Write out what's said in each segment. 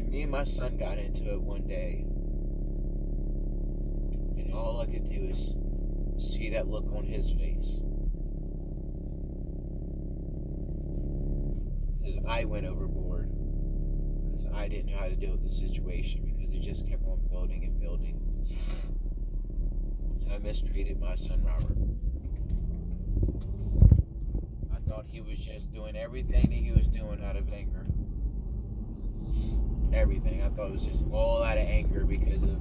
Me and my son got into it one day, and all I could do is see that look on his face. His eye went overboard. Because I didn't know how to deal with the situation because it just kept on building and building. And I mistreated my son, Robert. I thought he was just doing everything that he was doing out of anger. Everything. I thought it was just all out of anger because of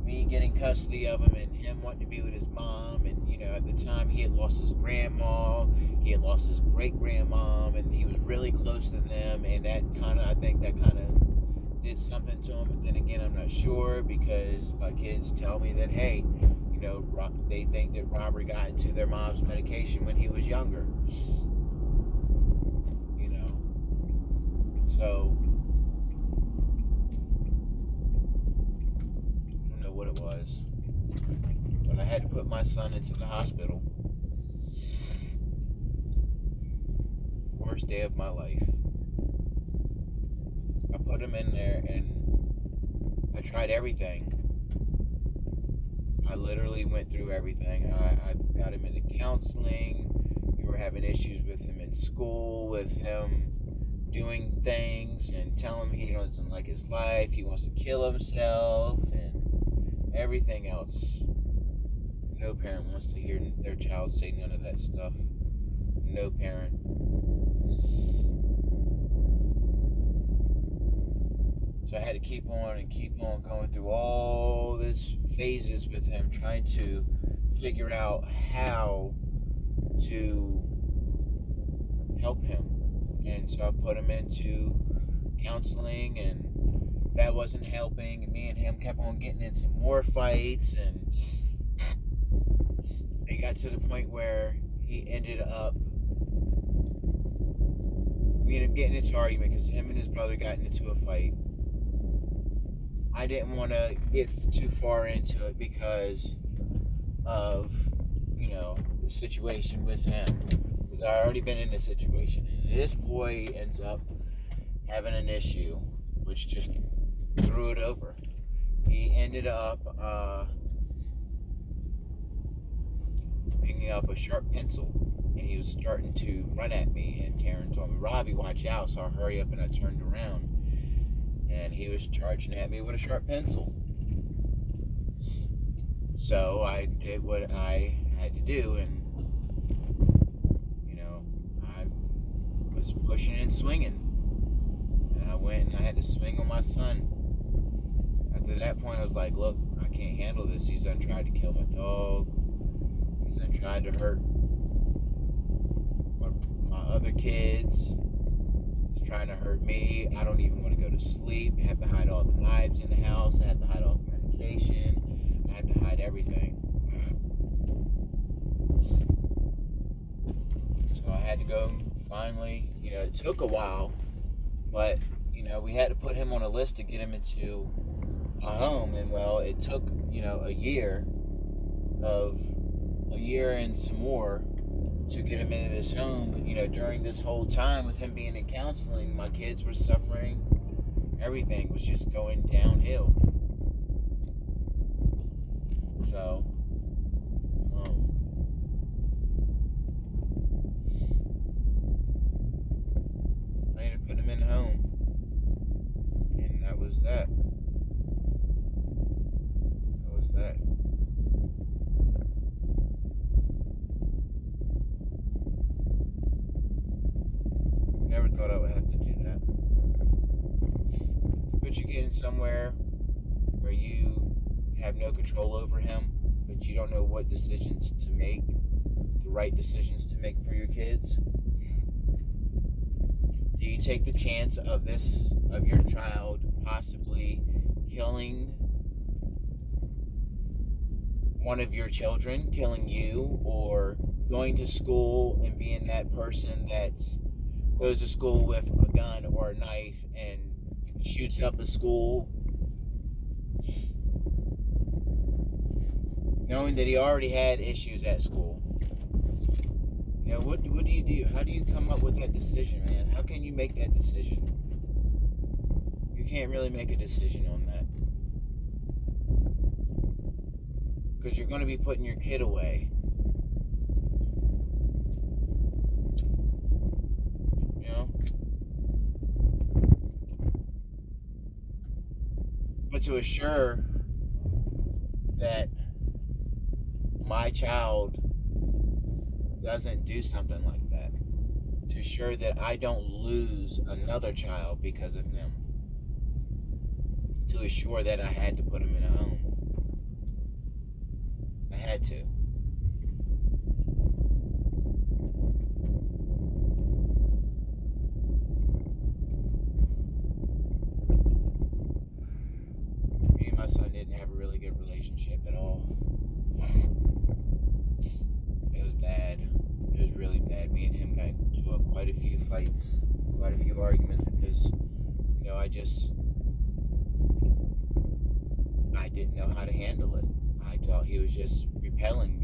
me getting custody of him and him wanting to be with his mom. And, at the time he had lost his grandma, he had lost his great-grandmom, and he was really close to them. And I think that kind of did something to him. But then again, I'm not sure because my kids tell me that, hey, they think that Robert got into their mom's medication when he was younger. So I don't know what it was, but I had to put my son into the hospital. Worst day of my life. I put him in there and I tried everything. I literally went through everything. I got him into counseling. We were having issues with him in school, with him doing things and telling him he doesn't like his life, he wants to kill himself, and everything else. No parent wants to hear their child say none of that stuff. No parent. So I had to keep on going through all these phases with him, trying to figure out how to help him. And so I put him into counseling, and that wasn't helping. And me and him kept on getting into more fights, and it got to the point where we ended up getting into an argument because him and his brother got into a fight. I didn't want to get too far into it because of, the situation with him. Because I already been in this situation. And this boy ends up having an issue, which just threw it over. He ended up picking up a sharp pencil. And he was starting to run at me. And Karen told me, Robbie, watch out. So I hurry up and I turned around. And he was charging at me with a sharp pencil. So I did what I had to do, and I was pushing and swinging. And I went and I had to swing on my son. After that point, I was like, look, I can't handle this. He's done tried to kill my dog. He's done tried to hurt my other kids. Trying to hurt me. I don't even want to go to sleep. I have to hide all the knives in the house. I have to hide all the medication. I have to hide everything. So I had to go finally. It took a while, but we had to put him on a list to get him into a home. And it took a year and some more to get him into this home. But during this whole time with him being in counseling, my kids were suffering. Everything was just going downhill. So I had to put him in home, and that was that. Never thought I would have to do that. Put your kid in somewhere where you have no control over him, but you don't know what decisions to make, the right decisions to make for your kids. Do you take the chance of your child possibly killing one of your children, killing you, or going to school and being that person that's goes to school with a gun or a knife and shoots up the school, knowing that he already had issues at school? What do you do? How do you come up with that decision, man? How can you make that decision? you can't really make a decision on that. Because you're going to be putting your kid away. You know? But to assure that my child doesn't do something like that, to assure that I don't lose another child because of him, to assure that I had to put him in a home. I had to. Me and my son didn't have a really good relationship at all. It was bad. It was really bad. Me and him got into quite a few fights, quite a few arguments because, I didn't know how to handle it. I thought he was just repenting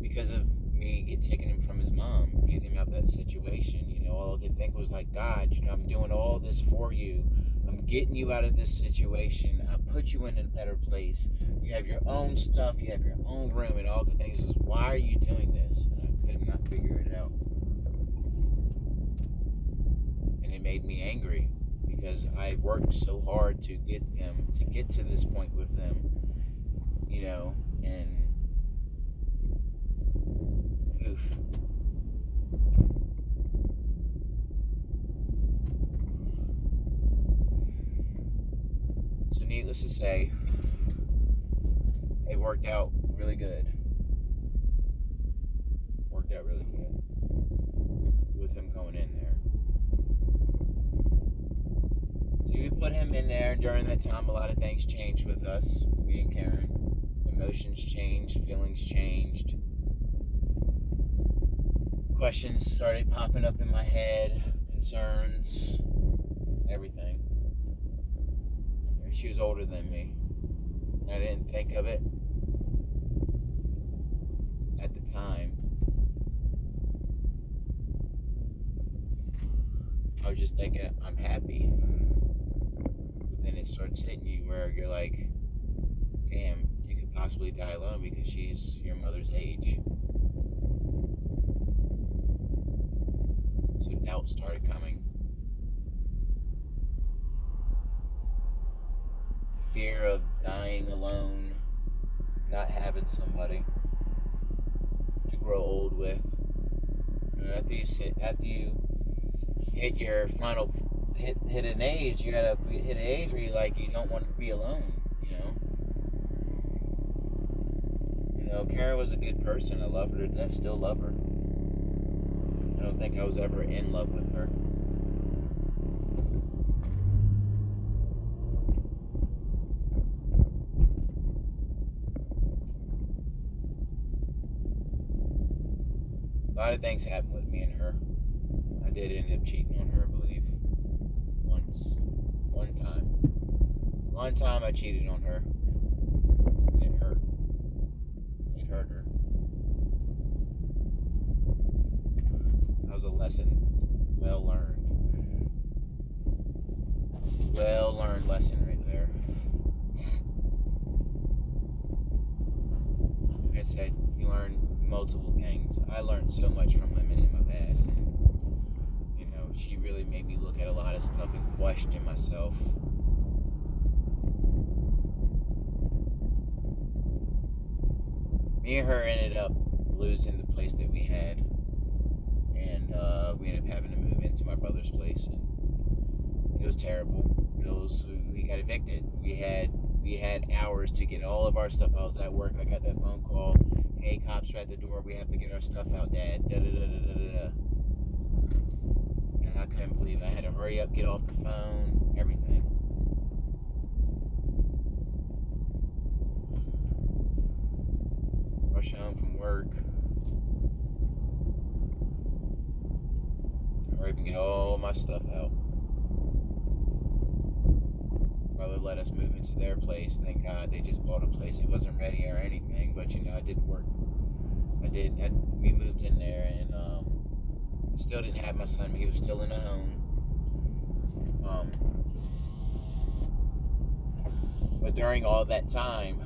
because of me taking him from his mom, getting him out of that situation. All I could think was like, God, I'm doing all this for you. I'm getting you out of this situation. I put you in a better place. You have your own stuff. You have your own room. And all I could think is, why are you doing this? And I could not figure it out. And it made me angry because I worked so hard to get to this point with them, and oof. So needless to say, it worked out really good. With him going in there. So we put him in there, and during that time, a lot of things changed with us, with me and Karen. Emotions changed, feelings changed. Questions started popping up in my head, concerns, everything. And she was older than me. And I didn't think of it at the time. I was just thinking, I'm happy. But then it starts hitting you where you're like, damn, you could possibly die alone because she's your mother's age. So doubt started coming. Fear of dying alone, not having somebody to grow old with. After you hit your final hit an age, you gotta hit an age where you don't want to be alone. Karen was a good person. I love her to death. Still love her. I don't think I was ever in love with her. A lot of things happened with me and her. I did end up cheating on her, I believe. One time I cheated on her. And it hurt. It hurt her. That was a lesson well learned. Well learned lesson right there. Like I said, you learn multiple things. I learned so much from women in my past, and she really made me look at a lot of stuff and question myself. Me and her ended up losing the place that we had, and we ended up having to move into my brother's place, and it was terrible. We got evicted. We had hours to get all of our stuff. I was at work. I got that phone call. Hey, cops are at the door. We have to get our stuff out, Dad. Da da da da da da. And I couldn't believe it. I had to hurry up, get off the phone, everything. Rush home from work. Hurry up and get all my stuff out. Brother let us move into their place. Thank God they just bought a place. It wasn't ready or anything, but it did work. We moved in there, and still didn't have my son. He was still in the home. Um, but during all that time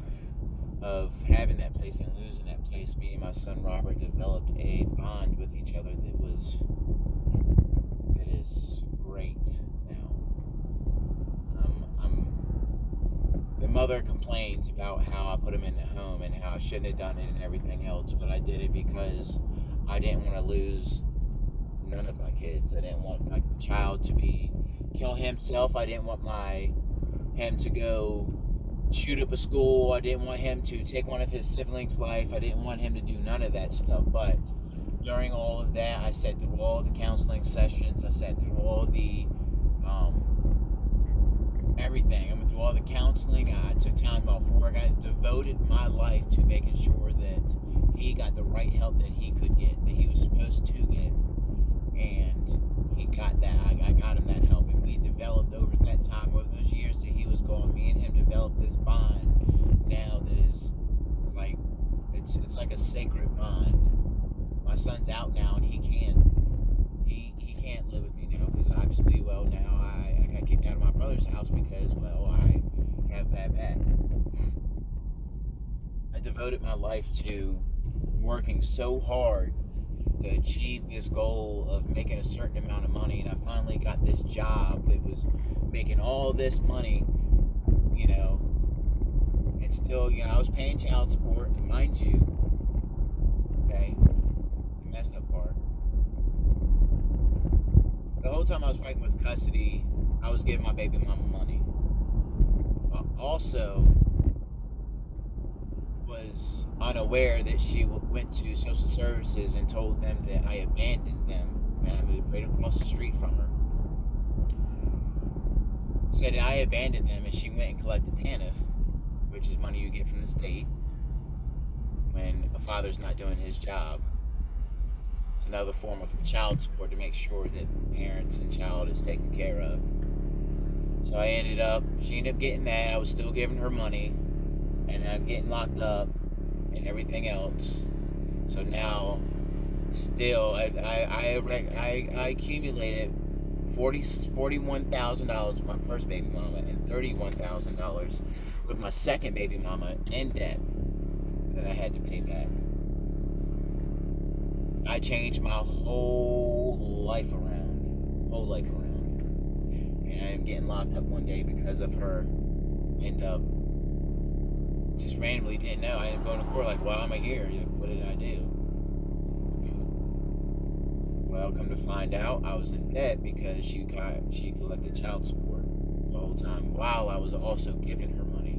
of having that place and losing that place, me and my son Robert developed a bond with each other that is great now. The mother complains about how I put him in the home and how I shouldn't have done it and everything else, but I did it because I didn't want to lose none of my kids. I didn't want my child to kill himself. I didn't want him to go shoot up a school. I didn't want him to take one of his siblings' life. I didn't want him to do none of that stuff. But during all of that, I sat through all the counseling sessions. I sat through all the everything. I went through all the counseling. I took time off work. I devoted my life to making sure that he got the right help that he could get, that he was supposed to get. And he got that. I got him that help. And we developed over that time, over those years that he was gone, me and him developed this bond now that is like, it's like a sacred bond. My son's out now and he can't live with me now because obviously, well, now I got kicked out of my brother's house because, well, I have bad back. I devoted my life to working so hard to achieve this goal of making a certain amount of money, and I finally got this job that was making all this money, and still, I was paying child support, mind you, okay, the messed up part. The whole time I was fighting with custody, I was giving my baby mama money. Also, was unaware that she went to social services and told them that I abandoned them and I moved right across the street from her. Said that I abandoned them and she went and collected TANF, which is money you get from the state when a father's not doing his job. It's another form of child support to make sure that parents and child is taken care of. So she ended up getting that. I was still giving her money, and I'm getting locked up and everything else. So now, still, I accumulated $41,000 with my first baby mama and $31,000 with my second baby mama in debt that I had to pay back. I changed my whole life around. And I'm getting locked up one day because of her. End up just randomly didn't know. I ended up going to court like, why am I here? What did I do? Well, come to find out, I was in debt because she collected child support the whole time while I was also giving her money.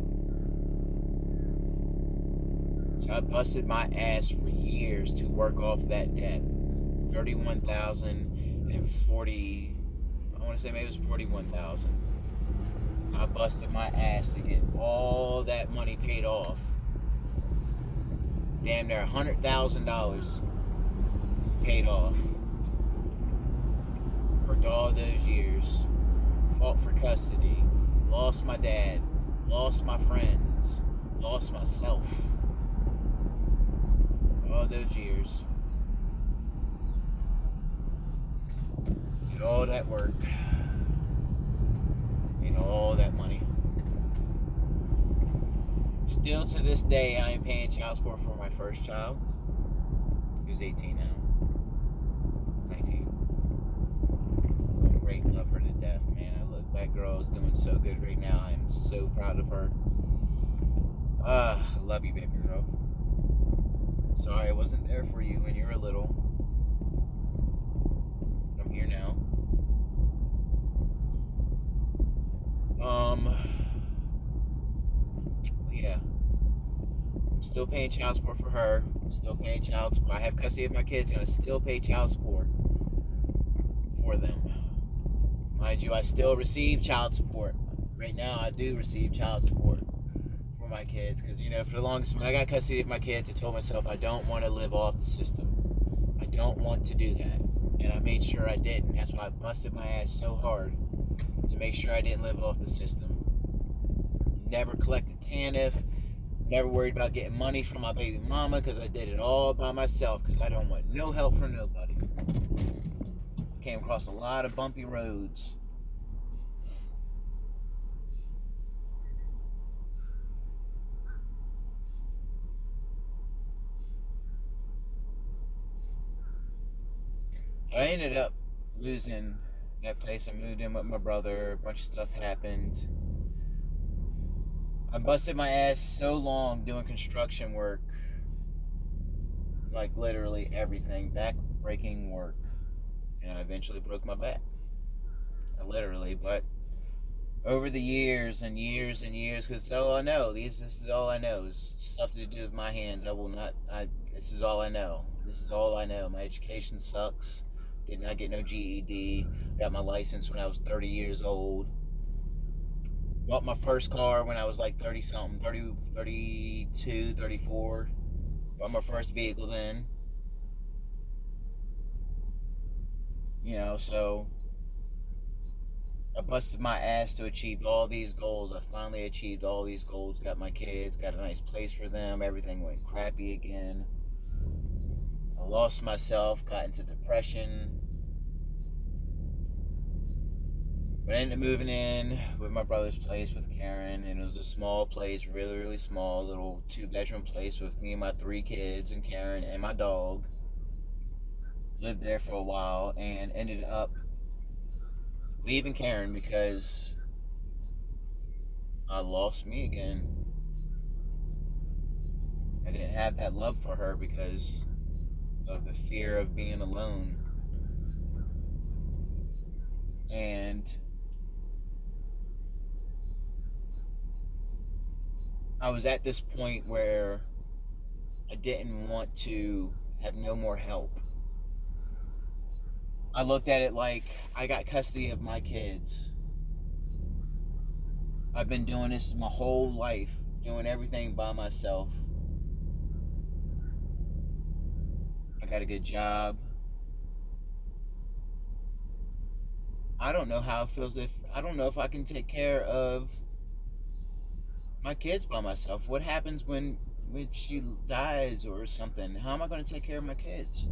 So I busted my ass for years to work off that debt. $31,040. I want to say maybe it was $41,000. I busted my ass to get all that money paid off. Damn near $100,000 paid off. Worked all those years. Fought for custody. Lost my dad. Lost my friends. Lost myself. All those years. Did all that work. Made all that money. Still to this day, I am paying child support for my first child. Who's 18 now. 19. I'm great. Love her to death, man. That girl is doing so good right now. I am so proud of her. I love you, baby girl. Sorry I wasn't there for you when you were little. But I'm here now. Yeah. I'm still paying child support for her. I'm still paying child support. I have custody of my kids and I still pay child support for them. Mind you, I still receive child support. Right now, I do receive child support for my kids. Because, for the longest, when I got custody of my kids, I told myself I don't want to live off the system. I don't want to do that. And I made sure I didn't. That's why I busted my ass so hard to make sure I didn't live off the system. Never collected TANF. Never worried about getting money from my baby mama because I did it all by myself because I don't want no help from nobody. Came across a lot of bumpy roads. I ended up losing that place. I moved in with my brother. A bunch of stuff happened. I busted my ass so long doing construction work, like literally everything, back breaking work, and I eventually broke my back. Literally, but over the years and years and years, because it's all I know. This is all I know. Is stuff to do with my hands. I will not. This is all I know. This is all I know. My education sucks. Did not get no GED. Got my license when I was 30 years old. Bought my first car when I was like 30 something, 30, 32, 34. Bought my first vehicle then. So I busted my ass to achieve all these goals. I finally achieved all these goals. Got my kids, got a nice place for them. Everything went crappy again. I lost myself, got into depression. But I ended up moving in with my brother's place with Karen, and it was a small place, really, really small, little 2-bedroom place with me and my 3 kids and Karen and my dog. Lived there for a while and ended up leaving Karen because I lost me again. I didn't have that love for her because of the fear of being alone. And I was at this point where I didn't want to have no more help. I looked at it like I got custody of my kids. I've been doing this my whole life, doing everything by myself. I got a good job. I don't know how it feels I don't know if I can take care of my kids by myself. What happens when she dies or something? How am I going to take care of my kids?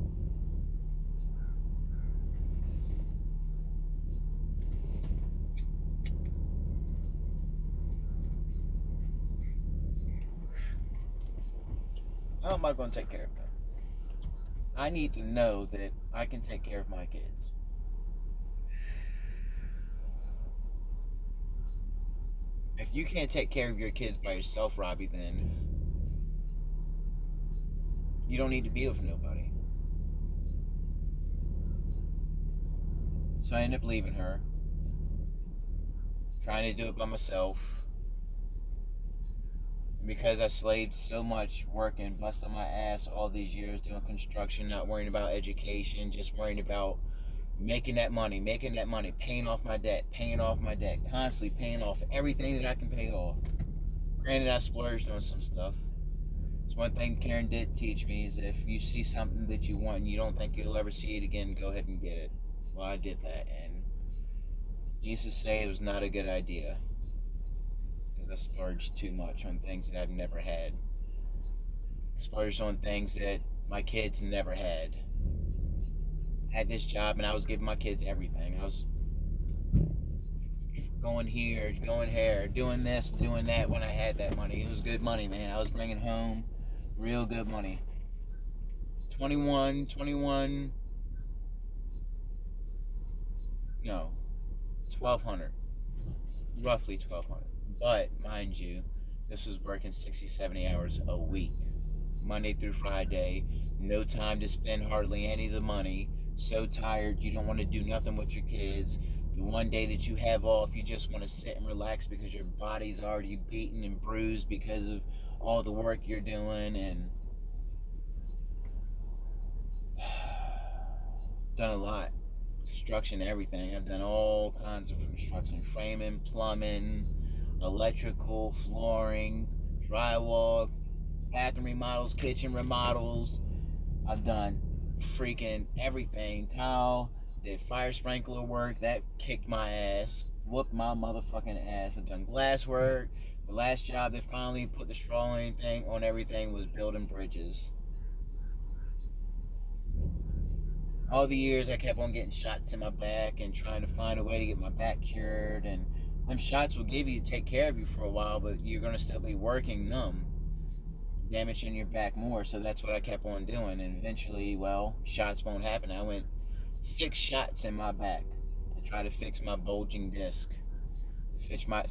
How am I going to take care of them? I need to know that I can take care of my kids. If you can't take care of your kids by yourself, Robbie, then you don't need to be with nobody. So I ended up leaving her, trying to do it by myself. Because I slaved so much working, busting my ass all these years doing construction, not worrying about education, just worrying about making that money, paying off my debt, constantly paying off everything that I can pay off. Granted, I splurged on some stuff. It's one thing Karen did teach me is if you see something that you want and you don't think you'll ever see it again, go ahead and get it. Well, I did that, and needless to say, it was not a good idea. I splurged too much on things that I've never had. Splurged on things that my kids never had. Had this job and I was giving my kids everything. I was going here, going here, doing this, doing that when I had that money. It was good money, man. I was bringing home real good money. 21, no, 1,200. Roughly 1,200. But, mind you, this was working 60, 70 hours a week. Monday through Friday. No time to spend hardly any of the money. So tired, you don't want to do nothing with your kids. The one day that you have off, you just want to sit and relax because your body's already beaten and bruised because of all the work you're doing. And done a lot. Construction, everything. I've done all kinds of construction. Framing, plumbing, electrical, flooring, drywall, bathroom remodels, kitchen remodels. I've done freaking everything. Tile, did fire sprinkler work. That kicked my ass. Whooped my motherfucking ass. I've done glass work. The last job that finally put the straw on everything was building bridges. All the years I kept on getting shots in my back and trying to find a way to get my back cured, and them shots will take care of you for a while, but you're going to still be working numb, damaging your back more. So that's what I kept on doing, and eventually, well, shots won't happen. I went 6 shots in my back to try to fix my bulging disc, fix my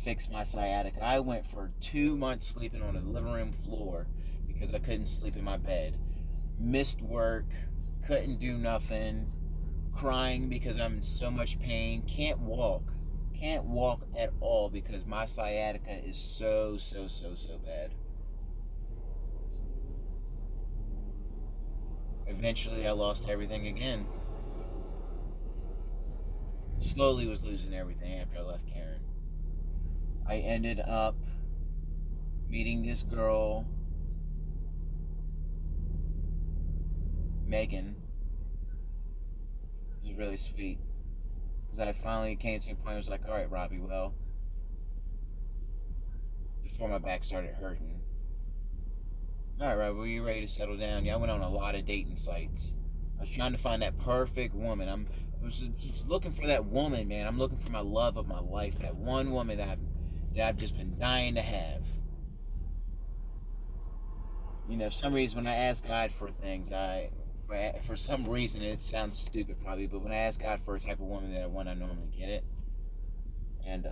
sciatica. I went for 2 months sleeping on the living room floor because I couldn't sleep in my bed. Missed work, couldn't do nothing, crying because I'm in so much pain, can't walk at all because my sciatica is so bad. Eventually I lost everything again. Slowly was losing everything after I left Karen. I ended up meeting this girl, Megan. It was really sweet. Because I finally came to the point where I was like, all right, Robbie, well, before my back started hurting. All right, Robbie, were you ready to settle down? Yeah, I went on a lot of dating sites. I was trying to find that perfect woman. I was just looking for that woman, man. I'm looking for my love of my life. That one woman that I've just been dying to have. You know, for some reason when I ask God for things, for some reason it sounds stupid probably, but when I ask God for a type of woman that I want, I normally get it. And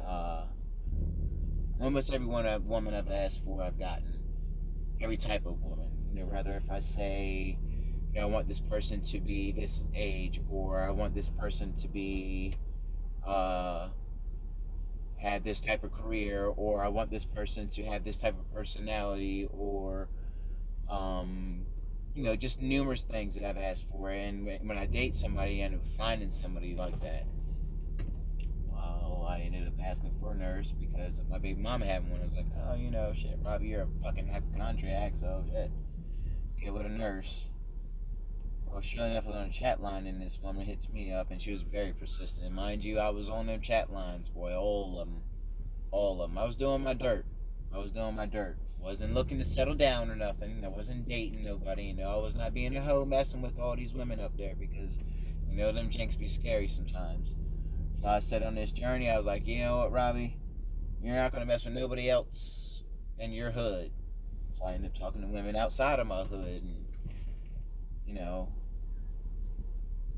almost every woman I've asked for, I've gotten. Every type of woman. You know, rather if I say, you know, I want this person to be this age, or I want this person to be have this type of career, or I want this person to have this type of personality, or you know, just numerous things that I've asked for. And when I date somebody, I end up finding somebody like that. Well, I ended up asking for a nurse because my baby mama had one. I was like, oh, you know, shit, Robbie, you're a fucking hypochondriac, so shit, get with a nurse. Well, sure enough, I was on a chat line, and this woman hits me up, and she was very persistent. Mind you, I was on them chat lines, boy, all of them. I was doing my dirt. Wasn't looking to settle down or nothing. I wasn't dating nobody. You know, I was not being a hoe messing with all these women up there because, you know, them jinx be scary sometimes. So I said on this journey, I was like, you know what, Robbie? You're not going to mess with nobody else in your hood. So I ended up talking to women outside of my hood and, you know,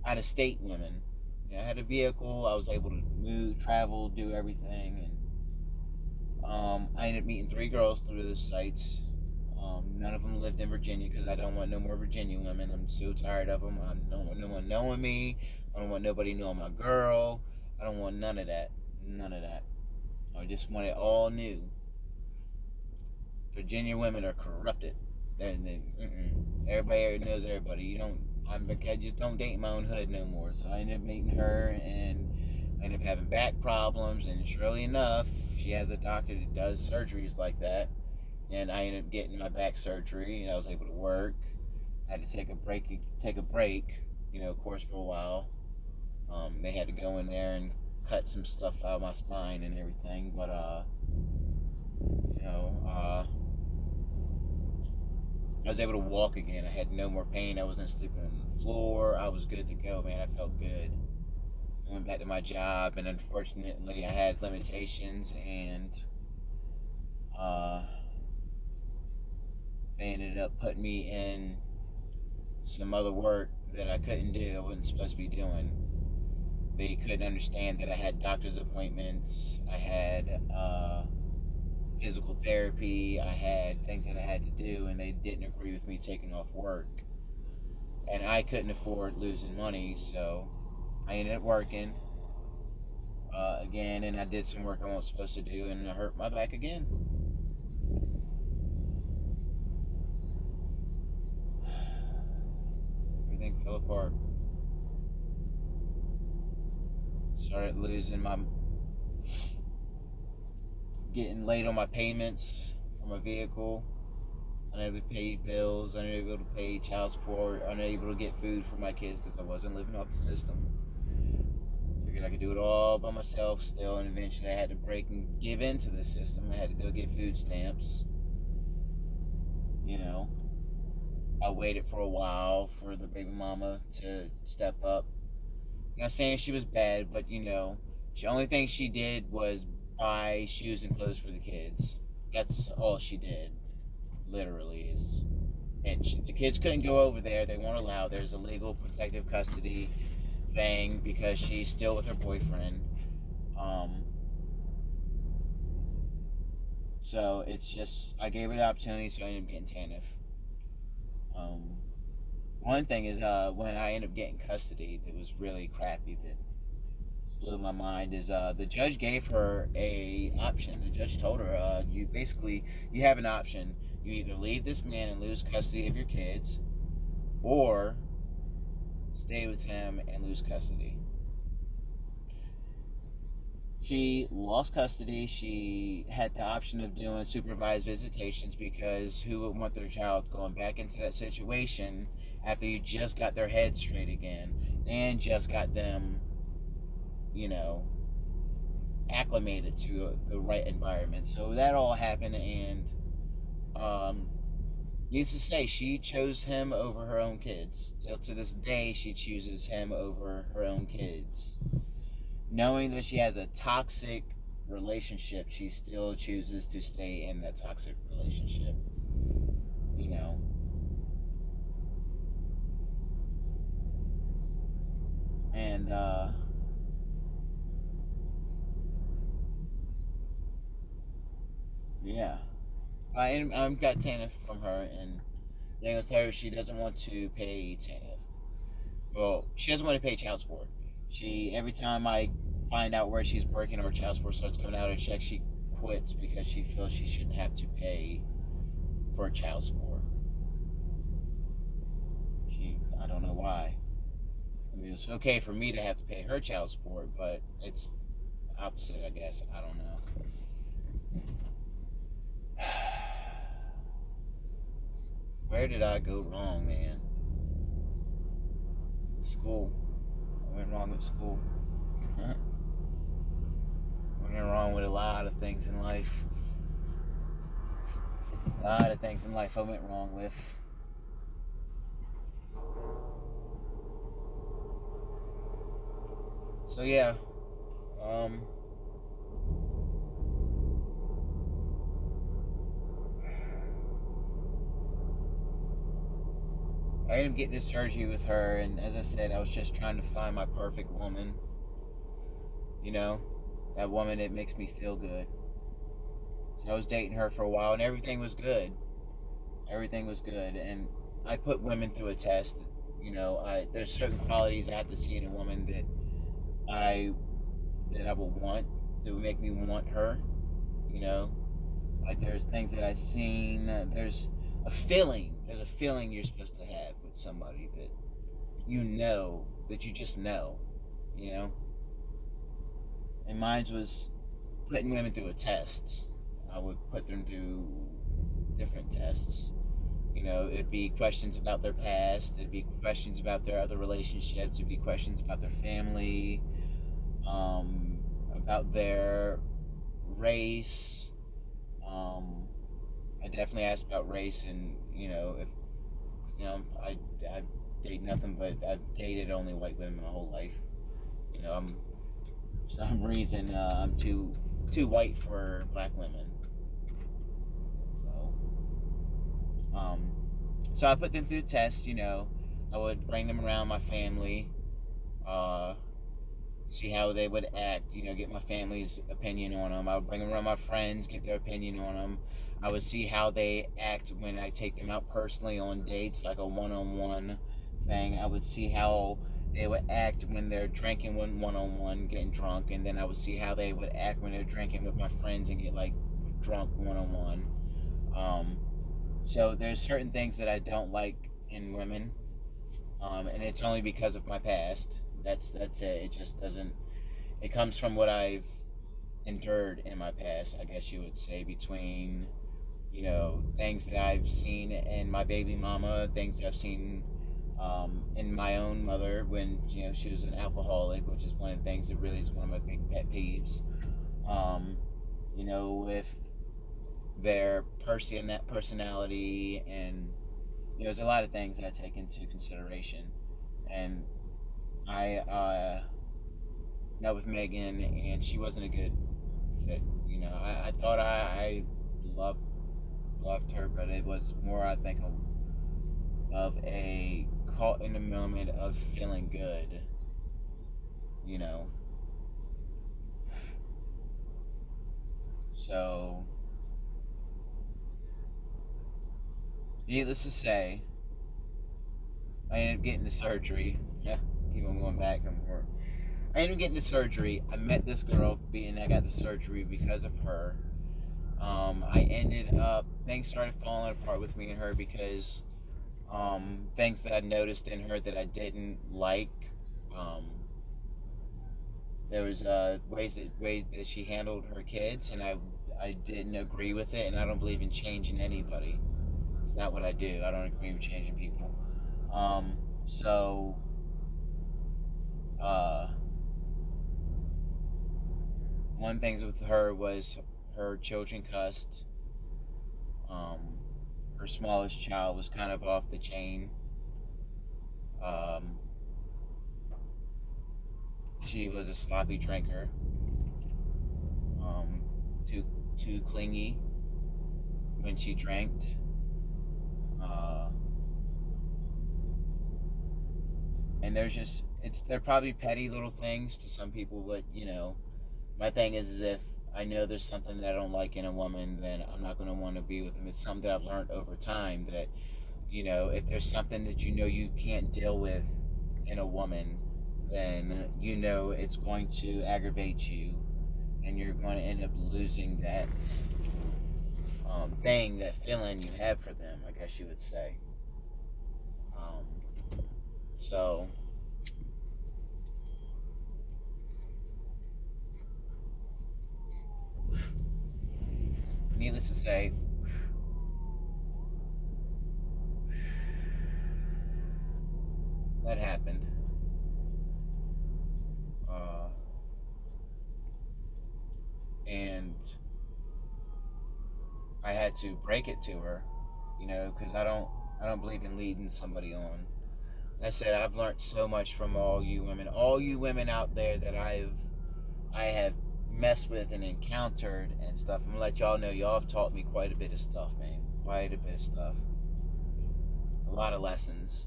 out of state women. You know, I had a vehicle. I was able to move, travel, do everything. And I ended up meeting 3 girls through the sites. None of them lived in Virginia because I don't want no more Virginia women. I'm so tired of them. I don't want no one knowing me. I don't want nobody knowing my girl. I don't want none of that. I just want it all new. Virginia women are corrupted. Everybody knows everybody. You don't. I just don't date my own hood no more. So I ended up meeting her, and I ended up having back problems. And surely enough, she has a doctor that does surgeries like that. And I ended up getting my back surgery, and I was able to work. I had to take a break. You know, of course, for a while. They had to go in there and cut some stuff out of my spine and everything. But you know, I was able to walk again. I had no more pain. I wasn't sleeping on the floor. I was good to go, man. I felt good. I went back to my job, and unfortunately, I had limitations, and they ended up putting me in some other work that I couldn't do. I wasn't supposed to be doing. They couldn't understand that I had doctor's appointments. I had physical therapy. I had things that I had to do, and they didn't agree with me taking off work. And I couldn't afford losing money, so I ended up working again, and I did some work I wasn't supposed to do, and I hurt my back again. Everything fell apart. Started getting late on my payments for my vehicle. Unable to pay bills, unable to pay child support, unable to get food for my kids because I wasn't living off the system. Figured I could do it all by myself still, and eventually I had to break and give in to the system. I had to go get food stamps. You know, I waited for a while for the baby mama to step up. I'm not saying she was bad, but you know, the only thing she did was buy shoes and clothes for the kids. That's all she did, literally. And the kids couldn't go over there. They weren't allowed. There's illegal protective custody thing because she's still with her boyfriend. Um, so it's just, I gave her the opportunity, so I ended up getting TANF. Um, One thing is, when I ended up getting custody, that was really crappy, that blew my mind, is the judge gave her a option. The judge told her, you have an option. You either leave this man and lose custody of your kids, or stay with him and lose custody. She lost custody. She had the option of doing supervised visitations, because who would want their child going back into that situation after you just got their head straight again and just got them, you know, acclimated to the right environment. So that all happened, and needless to say, she chose him over her own kids. Till to this day, she chooses him over her own kids. Knowing that she has a toxic relationship, she still chooses to stay in that toxic relationship. You know. And yeah. I got TANF from her, and they're gonna tell her she doesn't want to pay TANF. Well, she doesn't want to pay child support. Every time I find out where she's working or child support starts coming out of her check, she quits because she feels she shouldn't have to pay for child support. I don't know why. I mean, it's okay for me to have to pay her child support, but it's opposite, I guess. I don't know. Where did I go wrong, man? School. I went wrong with school. I went wrong with a lot of things in life. A lot of things in life I went wrong with. So yeah, I ended up getting this surgery with her, and as I said, I was just trying to find my perfect woman. You know, that woman that makes me feel good. So I was dating her for a while, and everything was good. Everything was good, and I put women through a test. You know, there's certain qualities I have to see in a woman I I would want, that would make me want her. You know, like there's things that I've seen. There's a feeling. There's a feeling you're supposed to have with somebody that that you just know. You know, and mine was putting women through a test. I would put them through different tests. You know, it'd be questions about their past. It'd be questions about their other relationships. It'd be questions about their family, about their race. I definitely asked about race, and if I date nothing but I've dated only white women my whole life. I'm for some reason I'm too white for black women. So, so I put them through the test. I would bring them around my family, see how they would act. Get my family's opinion on them. I would bring them around my friends, get their opinion on them. I would see how they act when I take them out personally on dates, like a one-on-one thing. I would see how they would act when they're drinking one-on-one, getting drunk, and then I would see how they would act when they're drinking with my friends and get like drunk one-on-one. So there's certain things that I don't like in women, and it's only because of my past. That's it. It just doesn't. It comes from what I've endured in my past, I guess you would say, between things that I've seen in my baby mama, things that I've seen in my own mother when she was an alcoholic, which is one of the things that really is one of my big pet peeves. With their personality, and there's a lot of things that I take into consideration. And I met with Megan, and she wasn't a good fit. I thought I loved her, but it was more, I think, of a caught in the moment of feeling good. you know. So, needless to say, I ended up getting the surgery. Yeah, keep on going back and forth. I ended up getting the surgery. I met this girl, being I got the surgery because of her. I ended up, things started falling apart with me and her because things that I noticed in her that I didn't like. Um, there was way that she handled her kids, and I didn't agree with it, and I don't believe in changing anybody. It's not what I do. I don't agree with changing people. So uh, one thing with her was her children cussed. Um, her smallest child was kind of off the chain. Um, she was a sloppy drinker, um, too clingy when she drank. Uh, and they're probably petty little things to some people, but my thing is if I know there's something that I don't like in a woman, then I'm not going to want to be with them. It's something that I've learned over time that, if there's something that you can't deal with in a woman, then it's going to aggravate you, and you're going to end up losing that that feeling you have for them, I guess you would say. So, needless to say, that happened. And I had to break it to her, because I don't believe in leading somebody on. Like I said, I've learned so much from all you women out there that I have messed with and encountered and stuff. I'm gonna let y'all know y'all have taught me quite a bit of stuff, man. Quite a bit of stuff. A lot of lessons.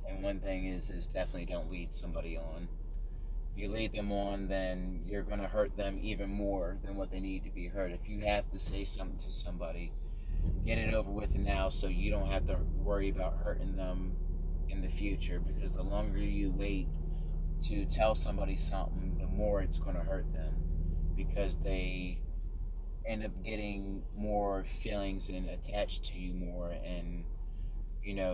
And one thing is definitely don't lead somebody on. If you lead them on, then you're gonna hurt them even more than what they need to be hurt. If you have to say something to somebody, get it over with now so you don't have to worry about hurting them in the future, because the longer you wait to tell somebody something, the more it's going to hurt them, because they end up getting more feelings and attached to you more, and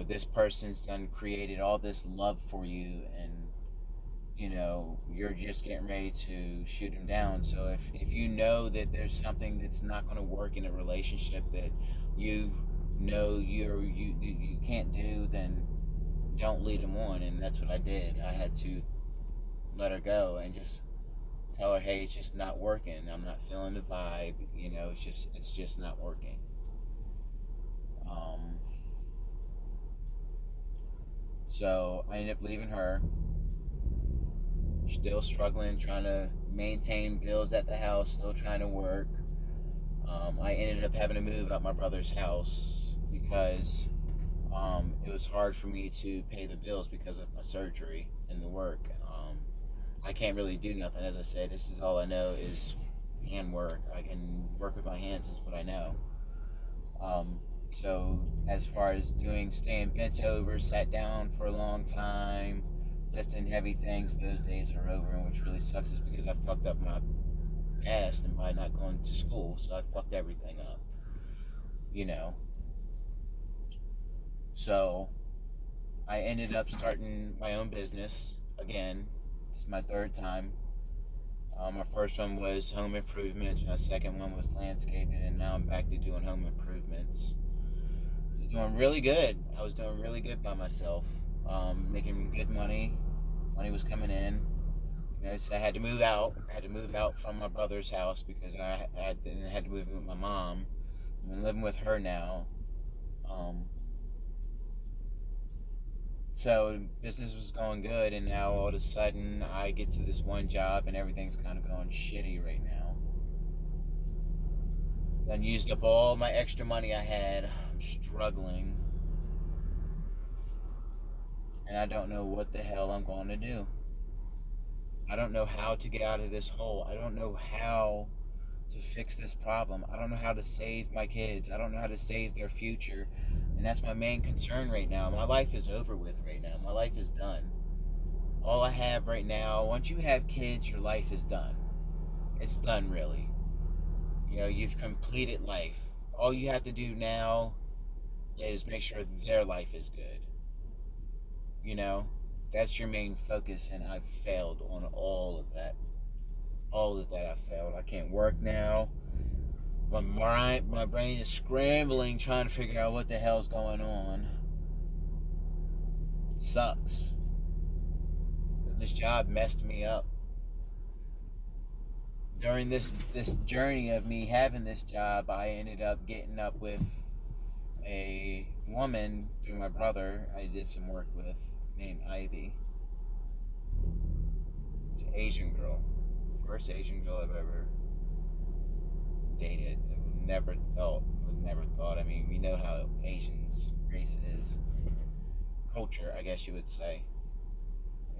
this person's done created all this love for you, and you're just getting ready to shoot them down. So if you know that there's something that's not going to work in a relationship that you can't do, then don't lead them on. And that's what I did. I had to let her go and just tell her, hey, it's just not working. I'm not feeling the vibe. It's just not working. So I ended up leaving her. Still struggling, trying to maintain bills at the house, still trying to work. I ended up having to move out my brother's house because it was hard for me to pay the bills because of my surgery and the work. I can't really do nothing. As I said, this is all I know is hand work. I can work with my hands is what I know. So as far as staying bent over, sat down for a long time, lifting heavy things, those days are over. And which really sucks is because I fucked up my past and by not going to school, so I fucked everything up. So I ended up starting my own business again. It's my third time. My first one was home improvement. My second one was landscaping, and now I'm back to doing home improvements. I was doing really good. I was doing really good by myself, making good money. Money was coming in. So I had to move out. I had to move out from my brother's house because I had to move in with my mom. I'm living with her now. So business was going good, and now all of a sudden I get to this one job and everything's kind of going shitty right now. Then used up all my extra money I had. I'm struggling. And I don't know what the hell I'm going to do. I don't know how to get out of this hole. I don't know how to fix this problem. I don't know how to save my kids. I don't know how to save their future. And that's my main concern right now. My life is over with right now. My life is done. All I have right now, once you have kids, your life is done. It's done, really. You know, you've completed life. All you have to do now is make sure their life is good. You know, that's your main focus, and I've failed on all of that. All of that I failed. I can't work now. My brain is scrambling trying to figure out what the hell's going on. It sucks. This job messed me up. During this journey of me having this job, I ended up getting up with a woman through my brother I did some work with named Ivy. She's an Asian girl. First Asian girl I've ever dated. Would never thought. I mean, we know how Asians race is. Culture, I guess you would say.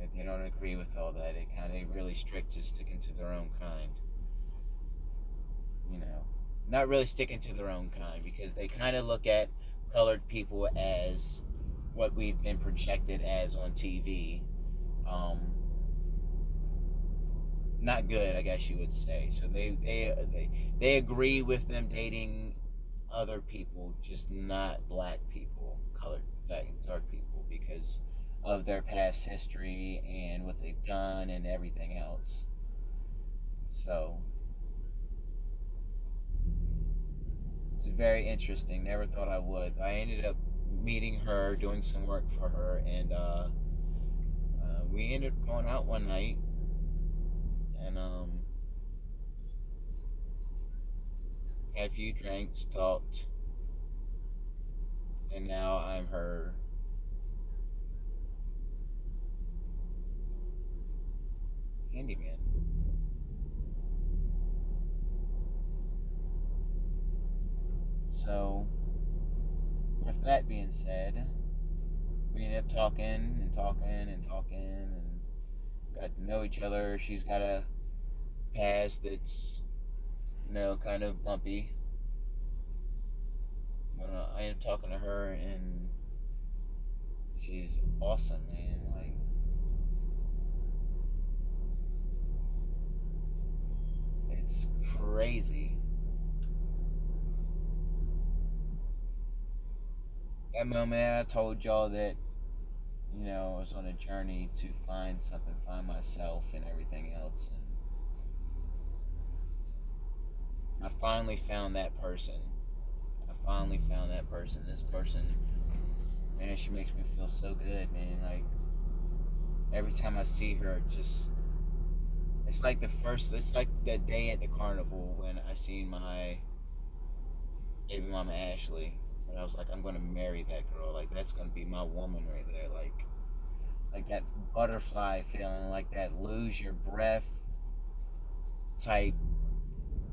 If they don't agree with all that, it kind of really strict to sticking to their own kind. You know, not really sticking to their own kind because they kind of look at colored people as what we've been projected as on TV. Not good, I guess you would say. So they agree with them dating other people, just not black people, colored dark people, because of their past history and what they've done and everything else. So it's very interesting. Never thought I would. I ended up meeting her, doing some work for her, and we ended up going out one night, and had a few drinks, talked, and now I'm her handyman. So, with that being said, we ended up talking and talking and talking and got to know each other. She's got a past that's, kind of bumpy. But I ended up talking to her, and she's awesome, man. Like, it's crazy. That moment I told y'all that, I was on a journey to find something, find myself and everything else. And I finally found that person. This person, man, she makes me feel so good, man. Like, every time I see her, it's like that day at the carnival when I seen my baby mama Ashley. And I was like, I'm gonna marry that girl. Like, that's gonna be my woman right there. Like that butterfly feeling, like that lose your breath type